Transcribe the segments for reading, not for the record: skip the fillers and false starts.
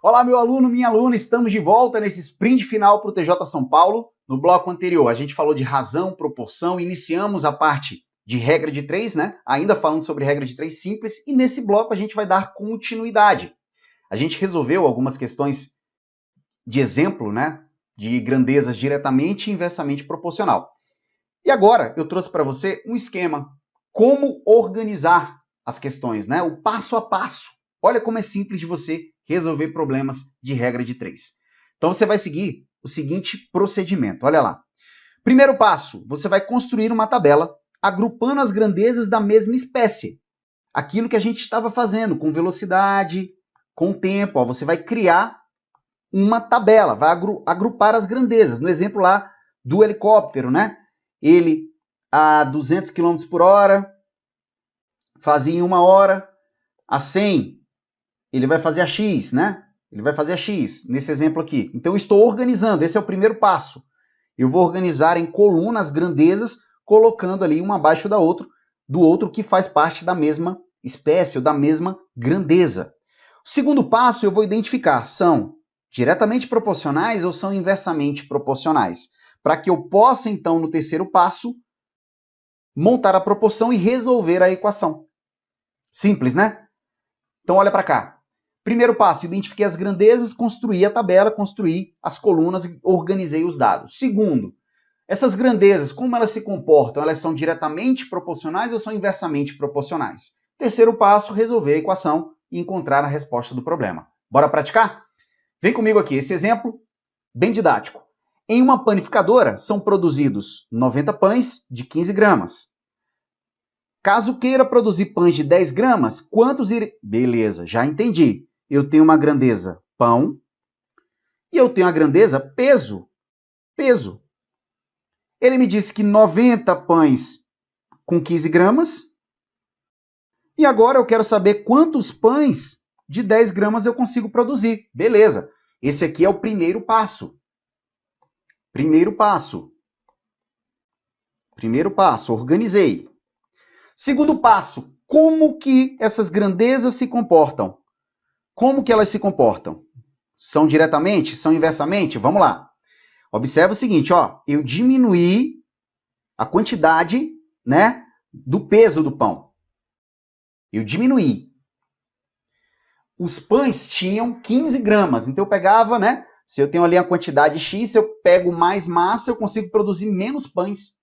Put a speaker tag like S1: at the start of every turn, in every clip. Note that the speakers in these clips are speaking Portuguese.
S1: Olá, meu aluno, minha aluna, estamos de volta nesse sprint final para o TJ São Paulo. No bloco anterior, a gente falou de razão, proporção, iniciamos a parte de regra de três, né? Ainda falando sobre regra de três simples, e nesse bloco a gente vai dar continuidade. A gente resolveu algumas questões de exemplo, né? De grandezas diretamente e inversamente proporcional. E agora eu trouxe para você um esquema, como organizar as questões, né? O passo a passo. Olha como é simples de você resolver problemas de regra de três. Então você vai seguir o seguinte procedimento, olha lá. Primeiro passo, você vai construir uma tabela agrupando as grandezas da mesma espécie. Aquilo que a gente estava fazendo, com velocidade, com tempo. Ó, você vai criar uma tabela, vai agrupar as grandezas. No exemplo lá do helicóptero, né? Ele a 200 km por hora, fazia em 1 hora, a 100, ele vai fazer a X, né? Ele vai fazer a X, nesse exemplo aqui. Então, eu estou organizando, esse é o primeiro passo. Eu vou organizar em colunas grandezas, colocando ali uma abaixo da outra, do outro que faz parte da mesma espécie ou da mesma grandeza. O segundo passo, eu vou identificar, são diretamente proporcionais ou são inversamente proporcionais? Para que eu possa, então, no terceiro passo, montar a proporção e resolver a equação. Simples, né? Então, olha para cá. Primeiro passo, identifiquei as grandezas, construí a tabela, construí as colunas e organizei os dados. Segundo, essas grandezas, como elas se comportam? Elas são diretamente proporcionais ou são inversamente proporcionais? Terceiro passo, resolver a equação e encontrar a resposta do problema. Bora praticar? Vem comigo aqui, esse exemplo bem didático. Em uma panificadora, são produzidos 90 pães de 15 gramas. Caso queira produzir pães de 10 gramas, quantos irei... Beleza, já entendi. Eu tenho uma grandeza pão e eu tenho a grandeza peso. Peso. Ele me disse que 90 pães com 15 gramas. E agora eu quero saber quantos pães de 10 gramas eu consigo produzir. Beleza. Esse aqui é o primeiro passo. Primeiro passo. Primeiro passo, organizei. Segundo passo, como que essas grandezas se comportam? Como que elas se comportam? São diretamente? São inversamente? Vamos lá. Observa o seguinte, ó, eu diminuí a quantidade, né, do peso do pão. Eu diminuí. Os pães tinham 15 gramas, então eu pegava, né, se eu tenho ali a quantidade X, se eu pego mais massa, eu consigo produzir menos pães.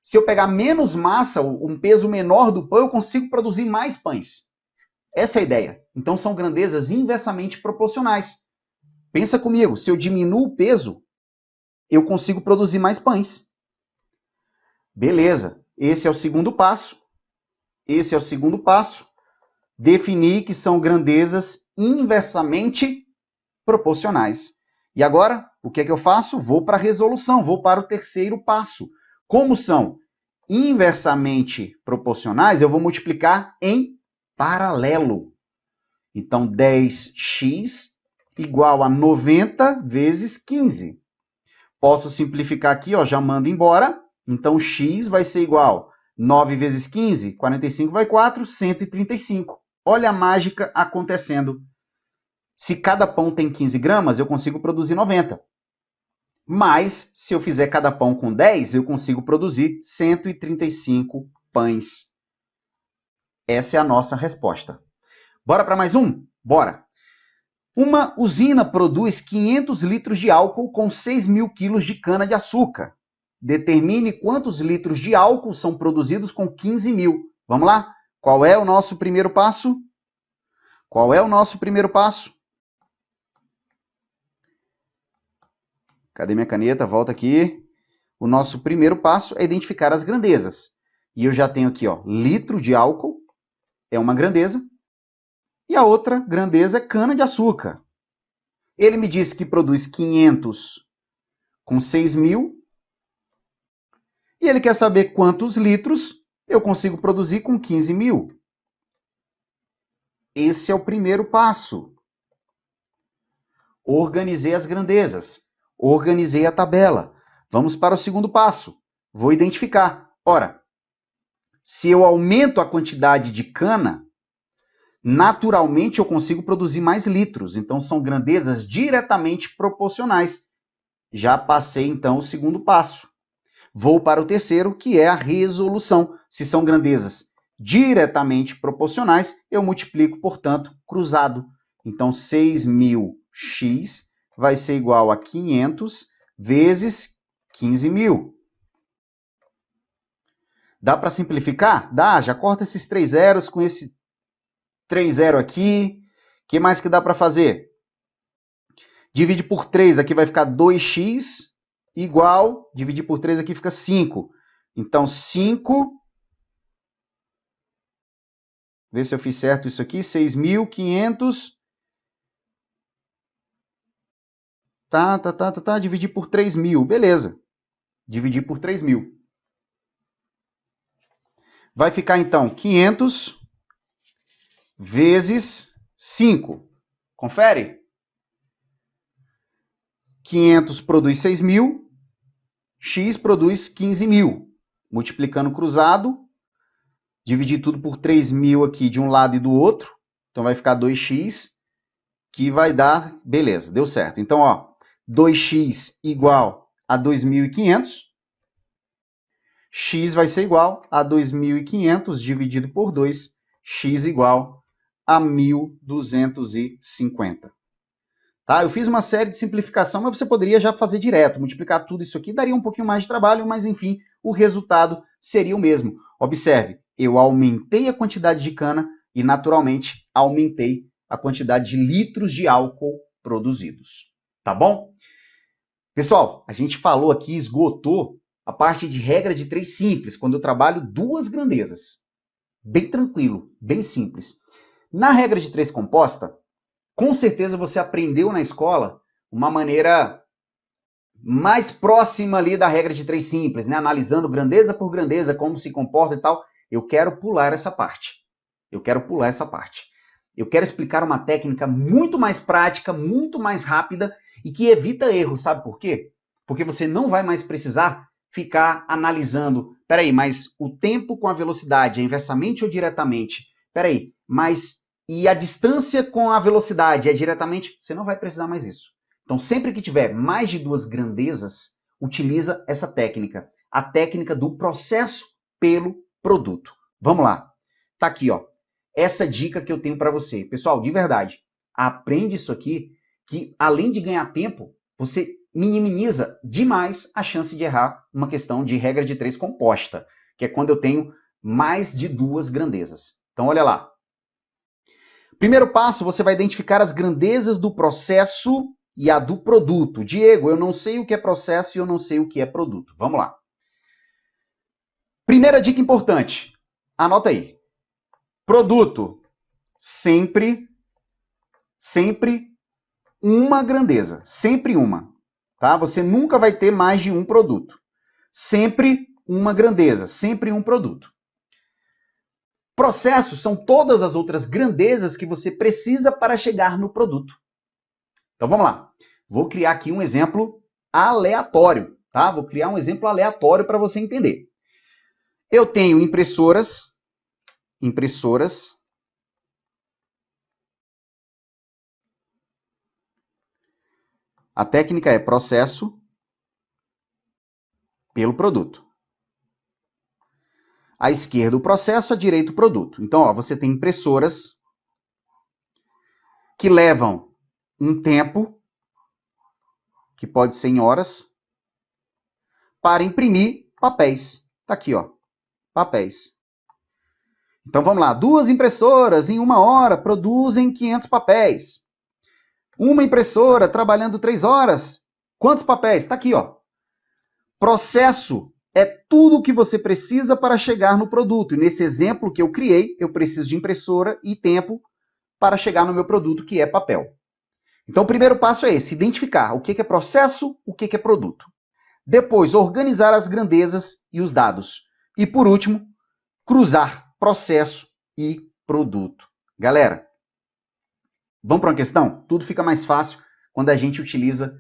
S1: Se eu pegar menos massa, um peso menor do pão, eu consigo produzir mais pães. Essa é a ideia. Então, são grandezas inversamente proporcionais. Pensa comigo, se eu diminuo o peso, eu consigo produzir mais pães. Beleza, esse é o segundo passo. Esse é o segundo passo. Definir que são grandezas inversamente proporcionais. E agora, o que é que eu faço? Vou para a resolução, vou para o terceiro passo. Como são inversamente proporcionais, eu vou multiplicar em paralelo. Então, 10x igual a 90 vezes 15. Posso simplificar aqui, ó, já mando embora. Então, x vai ser igual a 9 vezes 15, 45 vai 4, 135. Olha a mágica acontecendo. Se cada pão tem 15 gramas, eu consigo produzir 90. Mas, se eu fizer cada pão com 10, eu consigo produzir 135 pães. Essa é a nossa resposta. Bora para mais um? Bora! Uma usina produz 500 litros de álcool com 6.000 quilos de cana-de-açúcar. Determine quantos litros de álcool são produzidos com 15.000. Vamos lá? Qual é o nosso primeiro passo? Qual é o nosso primeiro passo? Cadê minha caneta? Volta aqui. O nosso primeiro passo é identificar as grandezas. E eu já tenho aqui, ó, litro de álcool é uma grandeza. E a outra grandeza é cana-de-açúcar. Ele me disse que produz 500 com 6.000. E ele quer saber quantos litros eu consigo produzir com 15.000. Esse é o primeiro passo. Organizei as grandezas. Organizei a tabela. Vamos para o segundo passo. Vou identificar. Ora, se eu aumento a quantidade de cana, naturalmente eu consigo produzir mais litros, então são grandezas diretamente proporcionais. Já passei, então, o segundo passo. Vou para o terceiro, que é a resolução. Se são grandezas diretamente proporcionais, eu multiplico, portanto, cruzado. Então, 6.000x vai ser igual a 500 vezes 15.000. Dá para simplificar? Dá, já corta esses 3 zeros com esse 3 zero aqui. O que mais que dá para fazer? Divide por 3, aqui vai ficar 2x igual, dividir por 3 aqui fica 5. Então, 5, vê se eu fiz certo isso aqui, 6.500, dividir por 3.000, beleza. Dividir por 3.000. Vai ficar, então, 500 vezes 5. Confere? 500 produz 6.000, x produz 15.000. Multiplicando cruzado, dividir tudo por 3.000 aqui de um lado e do outro. Então vai ficar 2x, que vai dar... Beleza, deu certo. Então, ó, 2x igual a 2.500. X vai ser igual a 2.500 dividido por 2. X igual a 1.250. Tá? Eu fiz uma série de simplificação, mas você poderia já fazer direto, multiplicar tudo isso aqui, daria um pouquinho mais de trabalho, mas enfim, o resultado seria o mesmo. Observe, eu aumentei a quantidade de cana e, naturalmente, aumentei a quantidade de litros de álcool produzidos. Tá bom? Pessoal, a gente falou aqui, esgotou a parte de regra de 3 simples, quando eu trabalho 2 grandezas. Bem tranquilo, bem simples. Na regra de 3 composta, com certeza você aprendeu na escola uma maneira mais próxima ali da regra de 3 simples, né? Analisando grandeza por grandeza, como se comporta e tal. Eu quero pular essa parte. Eu quero pular essa parte. Eu quero explicar uma técnica muito mais prática, muito mais rápida e que evita erros. Sabe por quê? Porque você não vai mais precisar ficar analisando. Peraí, mas o tempo com a velocidade é inversamente ou diretamente? Peraí, mas... E a distância com a velocidade é diretamente? Você não vai precisar mais isso. Então, sempre que tiver mais de 2 grandezas, utiliza essa técnica. A técnica do processo pelo produto. Vamos lá. Tá aqui, ó. Essa dica que eu tenho para você. Pessoal, de verdade, aprende isso aqui, que além de ganhar tempo, você minimiza demais a chance de errar uma questão de regra de 3 composta, que é quando eu tenho mais de 2 grandezas. Então, olha lá. Primeiro passo, você vai identificar as grandezas do processo e a do produto. Diego, eu não sei o que é processo e eu não sei o que é produto. Vamos lá. Primeira dica importante. Anota aí. Produto. Sempre uma grandeza. Sempre uma. Tá? Você nunca vai ter mais de um produto. Sempre uma grandeza. Sempre um produto. Processos são todas as outras grandezas que você precisa para chegar no produto. Então vamos lá. Vou criar aqui um exemplo aleatório, tá? Vou criar um exemplo aleatório para você entender. Eu tenho impressoras. A técnica é processo pelo produto. À esquerda o processo, à direita o produto. Então, ó, você tem impressoras que levam um tempo, que pode ser em horas, para imprimir papéis. Tá aqui, ó, papéis. Então, vamos lá. 2 impressoras em 1 hora produzem 500 papéis. Uma impressora trabalhando 3 horas. Quantos papéis? Tá aqui, ó. Processo é tudo o que você precisa para chegar no produto. E nesse exemplo que eu criei, eu preciso de impressora e tempo para chegar no meu produto, que é papel. Então, o primeiro passo é esse, identificar o que é processo, o que é produto. Depois, organizar as grandezas e os dados. E, por último, cruzar processo e produto. Galera, vamos para uma questão? Tudo fica mais fácil quando a gente utiliza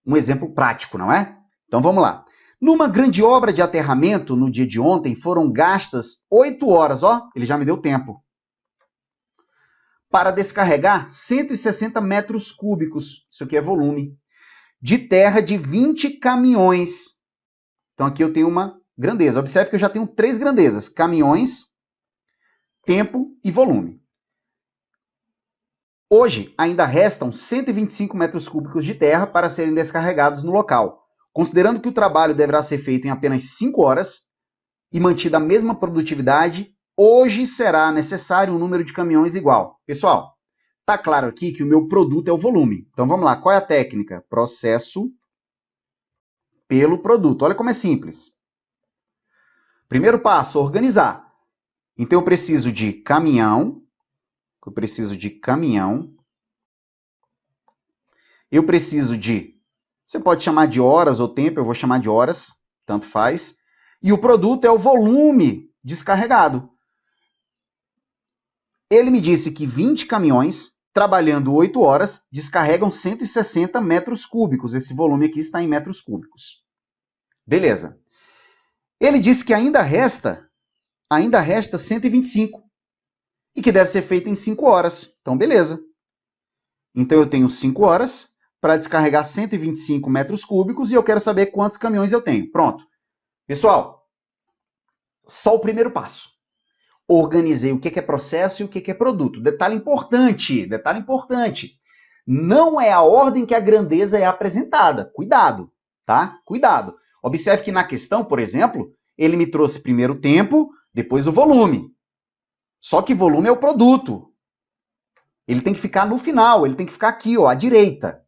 S1: um exemplo prático, não é? Então, vamos lá. Numa grande obra de aterramento, no dia de ontem, foram gastas 8 horas. Ó, ele já me deu tempo. para descarregar 160 metros cúbicos, isso aqui é volume, de terra de 20 caminhões. Então aqui eu tenho uma grandeza. Observe que eu já tenho 3 grandezas: caminhões, tempo e volume. Hoje, ainda restam 125 metros cúbicos de terra para serem descarregados no local. Considerando que o trabalho deverá ser feito em apenas 5 horas e mantida a mesma produtividade, hoje será necessário um número de caminhões igual. Pessoal, tá claro aqui que o meu produto é o volume. Então vamos lá, qual é a técnica? Processo pelo produto. Olha como é simples. Primeiro passo, organizar. Então eu preciso de caminhão, eu preciso de, você pode chamar de horas ou tempo, eu vou chamar de horas, tanto faz. E o produto é o volume descarregado. Ele me disse que 20 caminhões, trabalhando 8 horas, descarregam 160 metros cúbicos. Esse volume aqui está em metros cúbicos. Beleza. Ele disse que ainda resta 125. E que deve ser feito em 5 horas. Então, beleza. Então, eu tenho 5 horas para descarregar 125 metros cúbicos e eu quero saber quantos caminhões eu tenho. Pronto. Pessoal, só o primeiro passo. Organizei o que é processo e o que é produto. Detalhe importante. Não é a ordem que a grandeza é apresentada. Cuidado, tá? Cuidado. Observe que na questão, por exemplo, ele me trouxe primeiro o tempo, depois o volume. Só que volume é o produto. Ele tem que ficar no final, ele tem que ficar aqui, ó, à direita.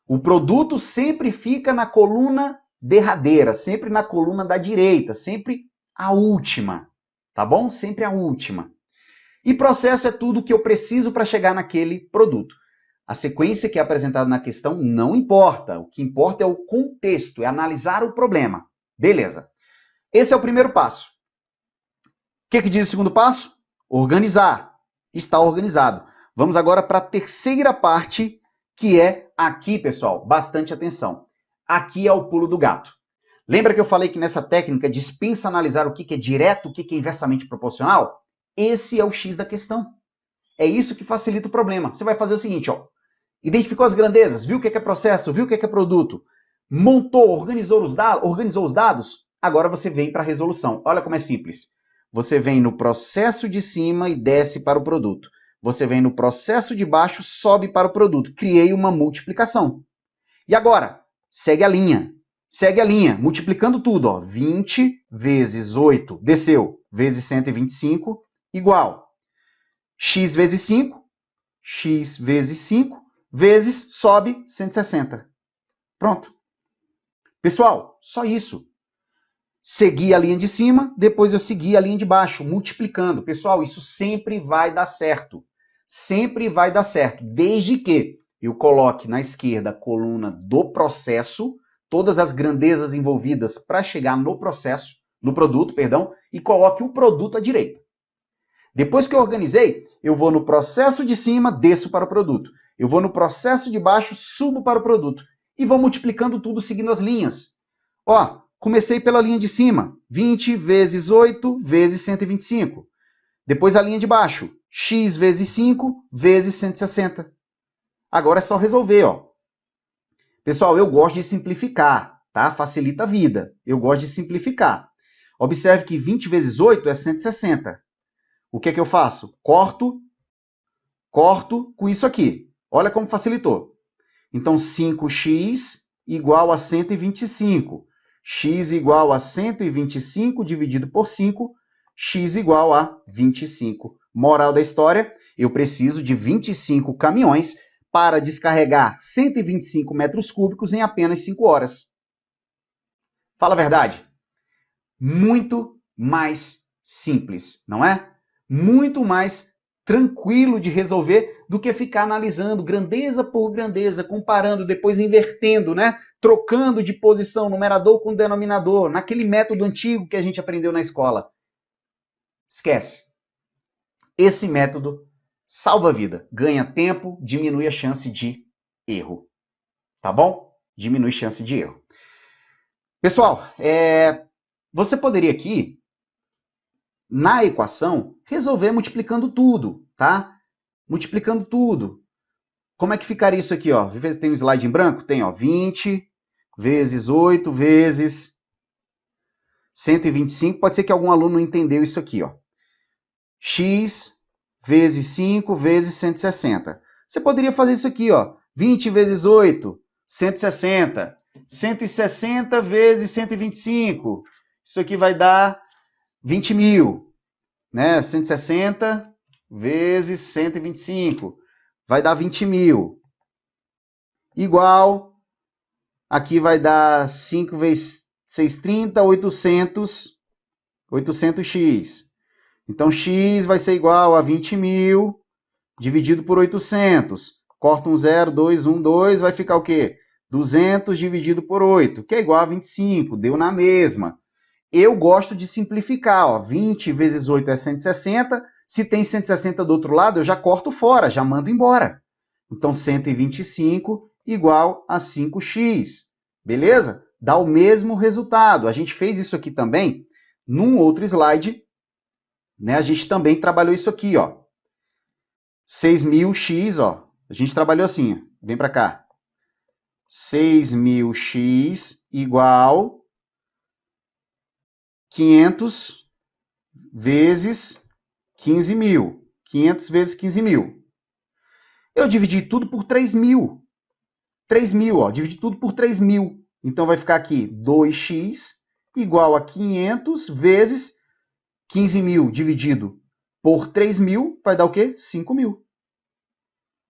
S1: O produto sempre fica na coluna derradeira, sempre na coluna da direita, sempre a última, tá bom? Sempre a última. E processo é tudo que eu preciso para chegar naquele produto. A sequência que é apresentada na questão não importa. O que importa é o contexto, é analisar o problema. Beleza. Esse é o primeiro passo. O que diz o segundo passo? Organizar. Está organizado. Vamos agora para a terceira parte, que é aqui, pessoal. Bastante atenção. Aqui é o pulo do gato. Lembra que eu falei que nessa técnica dispensa analisar o que é direto, o que é inversamente proporcional? Esse é o X da questão. É isso que facilita o problema. Você vai fazer o seguinte, ó. Identificou as grandezas, viu o que é processo, viu o que é produto, montou, organizou os dados, agora você vem para a resolução. Olha como é simples. Você vem no processo de cima e desce para o produto. Você vem no processo de baixo, sobe para o produto. Criei uma multiplicação. E agora, segue a linha, multiplicando tudo. Ó. 20 vezes 8, desceu, vezes 125, igual. X vezes 5, x vezes 5, vezes sobe 160. Pronto. Pessoal, só isso. Segui a linha de cima, depois eu segui a linha de baixo, multiplicando. Pessoal, isso sempre vai dar certo. Sempre vai dar certo, desde que eu coloque na esquerda a coluna do processo, todas as grandezas envolvidas para chegar no processo, no produto, perdão, e coloque o produto à direita. Depois que eu organizei, eu vou no processo de cima, desço para o produto. Eu vou no processo de baixo, subo para o produto. E vou multiplicando tudo seguindo as linhas. Ó, comecei pela linha de cima, 20 vezes 8 vezes 125. Depois a linha de baixo, x vezes 5 vezes 160. Agora é só resolver, ó. Pessoal, eu gosto de simplificar, tá? Facilita a vida. Eu gosto de simplificar. Observe que 20 vezes 8 é 160. O que eu faço? Corto com isso aqui. Olha como facilitou. Então, 5x igual a 125. X igual a 125 dividido por 5, x igual a 25. Moral da história, eu preciso de 25 caminhões para descarregar 125 metros cúbicos em apenas 5 horas. Fala a verdade. Muito mais simples, não é? Muito mais tranquilo de resolver do que ficar analisando grandeza por grandeza, comparando, depois invertendo, né? Trocando de posição numerador com denominador, naquele método antigo que a gente aprendeu na escola. Esquece. Esse método salva a vida, ganha tempo, diminui a chance de erro. Tá bom? Diminui a chance de erro. Pessoal, você poderia aqui, na equação, resolver multiplicando tudo, tá? multiplicando tudo. Como é que ficaria isso aqui, ó? Tem um slide em branco? Tem, ó, 20 vezes 8 vezes 125. Pode ser que algum aluno não entendeu isso aqui, ó. X vezes 5 vezes 160. Você poderia fazer isso aqui, ó. 20 vezes 8, 160. 160 vezes 125. Isso aqui vai dar 20 mil. Né? 160 vezes 125. Vai dar 20 mil. Igual, aqui vai dar 5 vezes 6, 30, 800, 800x. Então, x vai ser igual a 20 mil dividido por 800. Corta um 0, 2, 1, 2, vai ficar o quê? 200 dividido por 8, que é igual a 25, deu na mesma. Eu gosto de simplificar, ó. 20 vezes 8 é 160, se tem 160 do outro lado, eu já corto fora, já mando embora. Então, 125 igual a 5x, beleza? Dá o mesmo resultado. A gente fez isso aqui também num outro slide, né? A gente também trabalhou isso aqui, ó. 6.000x, ó. A gente trabalhou assim, vem para cá. 6.000x igual 500 vezes 15.000. 500 vezes 15.000. Eu dividi tudo por 3.000. 3.000, ó. Dividi tudo por 3.000. Então, vai ficar aqui 2x igual a 500 vezes 15.000 dividido por 3.000. Vai dar o quê? 5.000.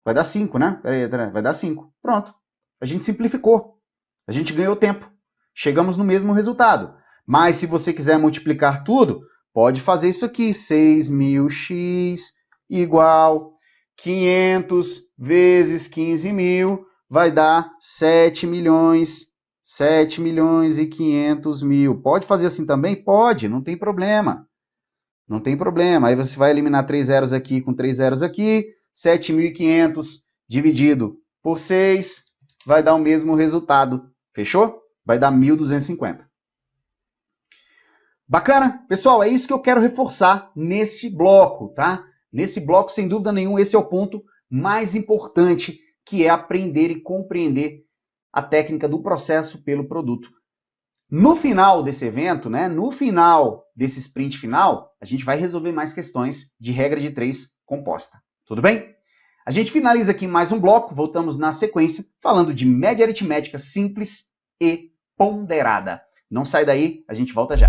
S1: Vai dar 5, né? Peraí, vai dar 5. Pronto. A gente simplificou. A gente ganhou tempo. Chegamos no mesmo resultado. Mas se você quiser multiplicar tudo, pode fazer isso aqui. 6.000x igual 500 vezes 15.000 vai dar 7 milhões e 500 mil. Pode fazer assim também? Pode, não tem problema. Não tem problema. Aí você vai eliminar 3 zeros aqui com 3 zeros aqui. 7.500 dividido por 6 vai dar o mesmo resultado. Fechou? Vai dar 1.250. Bacana? Pessoal, é isso que eu quero reforçar nesse bloco, tá? Nesse bloco, sem dúvida nenhuma, esse é o ponto mais importante, que é aprender e compreender a técnica do processo pelo produto. No final desse evento, né, no final desse sprint final, a gente vai resolver mais questões de regra de 3 composta. Tudo bem? A gente finaliza aqui mais um bloco, voltamos na sequência, falando de média aritmética simples e ponderada. Não sai daí, a gente volta já.